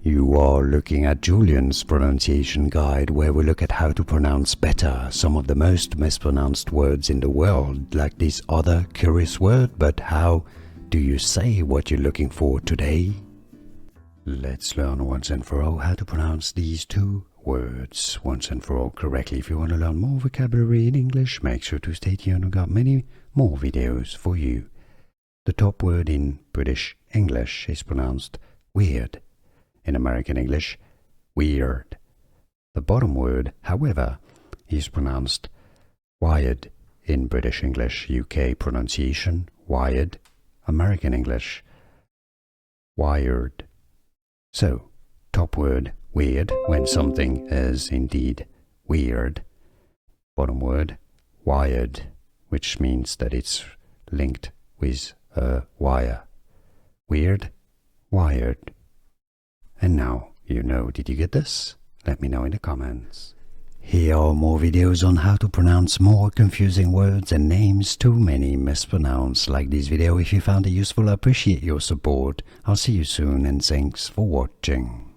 You are looking at Julian's pronunciation guide, where we look at how to pronounce better some of the most mispronounced words in the world, like this other curious word. But how do you say what you're looking for today? Let's learn once and for all how to pronounce these two words once and for all correctly. If you want to learn more vocabulary in English, make sure to stay tuned. We've got many more videos for you. The top word in British English is pronounced weird. In American English, weird. The bottom word, however, is pronounced wired. In British English, UK pronunciation, wired. American English, wired. So, top word, weird, when something is indeed weird. Bottom word, wired, which means that it's linked with a wire. Weird, wired. And now, you know, did you get this? Let me know in the comments. Here are more videos on how to pronounce more confusing words and names too many mispronounced. Like this video if you found it useful. I appreciate your support. I'll see you soon and thanks for watching.